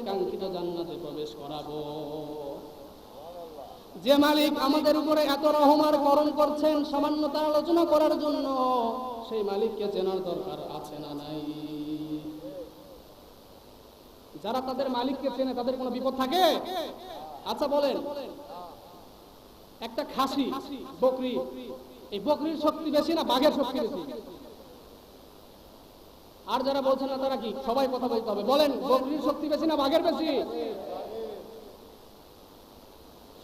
কাঙ্ক্ষিত জান্নাতে প্রবেশ করাবো। যে মালিক আমাদের উপরে এত রহম আর করম করছেন সামান্যতা আলোচনা করার জন্য, সেই মালিককে চেনার দরকার আছে না নাই? যারা তাদের মালিককে চেনে তাদের কোনো বিপদ থাকে? আচ্ছা বলেন, একটা খাসি বকরি, এই বকরির শক্তি বেশি না বাঘের শক্তি বেশি? আর যারা বলছেন না তারা কি? সবাই কথা বলতে হবে, বলেন বকরির শক্তি বেশি না বাঘের বেশি?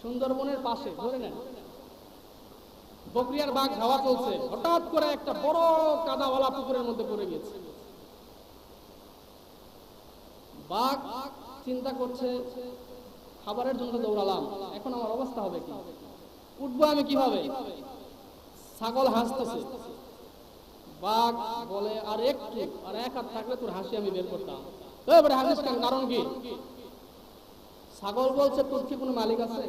সুন্দরবনের পাশে ধরে নেন, বকরি আর বাঘ ধাওয়া চলছে, হঠাৎ করে একটা বড় কাদাওয়ালা পুকুরের মধ্যে পড়ে গেছে। বাঘ চিন্তা করছে খাবারের জন্য দৌড়ালাম, এখন আমার অবস্থা হবে কি, উঠবো আমি কিভাবে? ছাগল হাসতেছে, বাঘ বলে আর একটু, আর এক হাত থাকলে তোর হাসি আমি বের করতাম। এবারে হাসিস কেন, কারণ কি? ছাগল বলছে তোর কি কোনো মালিক আছে?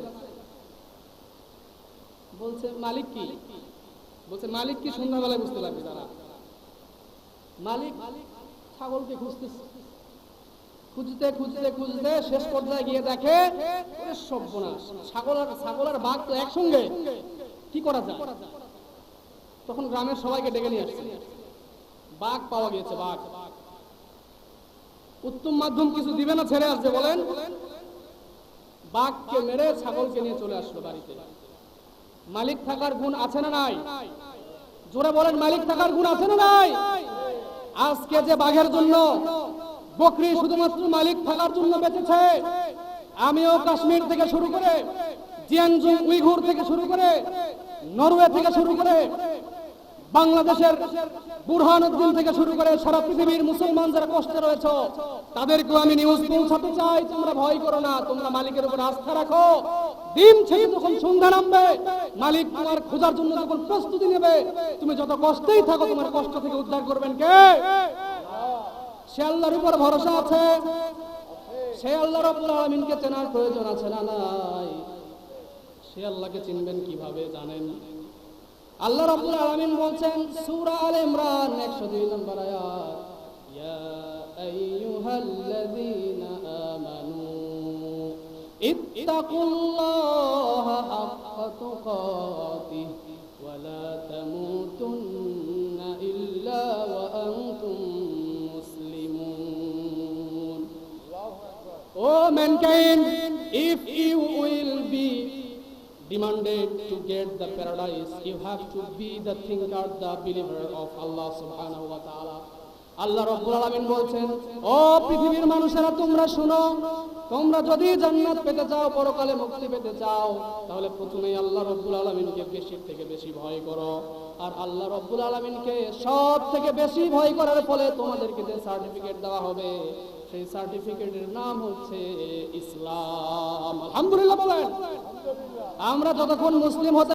বলছে মালিক কি? বলছে মালিক কি? সন্ধ্যাবেলায় বুঝতে লাগবে তারা। মালিক ছাগলকে খুঁজতেছে, খুঁজতে খুঁজতে খুঁজতে শেষ পর্যায়ে গিয়ে দেখে সর্বনাশ, ছাগল আর বাঘ তো একসঙ্গে, কি করা যায়? তখন গ্রামের সবাইকে ডেকে নিয়ে আসছে, বাঘ পাওয়া গিয়েছে। বাঘ উত্তম মাধ্যম কিছু দিবে না, ছেড়ে আসছে বলেন? বাঘকে মেরে ছাগলকে নিয়ে চলে আসলো বাড়িতে। মালিক থাকার গুণ আছে না নাই? জোরে বলেন, মালিক থাকার গুণ আছে না নাই? আজকে যে বাঘের জন্য বকরি শুধুমাত্র মালিক থাকার জন্য বেঁচেছে, আমিও কাশ্মীর থেকে শুরু করে জিয়াংজু উইঘুর থেকে শুরু করে নরওয়ে থেকে শুরু করে বাংলাদেশের বুরহানুদ্দিন থেকে শুরু করে সারা পৃথিবীর মুসলমান যারা কষ্টে রয়েছে তাদেরকেও আমি নিউজ পৌঁছাতে চাই, তোমরা ভয় করো না, তোমরা মালিকের উপর আস্থা রাখো। দিন ছেড়ে যখন সন্ধ্যা নামবে, মালিক তোমার খোঁজার জন্য যখন প্রস্তুতি নেবে, তুমি যত কষ্টেই থাকো তোমার কষ্ট থেকে উদ্ধার করবেন কে? সে আল্লাহর উপর ভরসা আছে। সে আল্লাহ রাব্বুল আলামিনকে চেনার প্রয়োজন আছে না নাই? সে আল্লাহকে চিনবেন কিভাবে জানেন? আল্লাহ রাব্বুল আলামিন বলছেন সূরা আলে ইমরান 102 নম্বর আয়াত, ইয়া আইয়ুহাল্লাযীনা আমানু ইত্তাকুল্লাহা হাক্কা তুকাতিহি ওয়া লা তামুতুন্না ইল্লা ওয়া আনতুম মুসলিমুন। ও mankind, if you will be demanded to get the paradise, you have to be the thinker, the believer of Allah subhanahu wa ta'ala. আল্লাহ রাব্বুল আলামিন বলছেন, ও পৃথিবীর মানুষেরা তোমরা শুনো, তোমরা যদি জান্নাত পেতে চাও, পরকালে মুক্তি পেতে চাও, তাহলে প্রথমেই আল্লাহ রাব্বুল আলামিনকে বেশি থেকে বেশি ভয় করো। আর আল্লাহ রাব্বুল আলামিনকে সব থেকে বেশি ভয় করার ফলে তোমাদেরকে যে সার্টিফিকেট দেওয়া হবে, সেই সার্টিফিকেটের নাম হচ্ছে ইসলাম। আলহামদুলিল্লাহ বলেন। আমরা যতক্ষণ মুসলিম হতে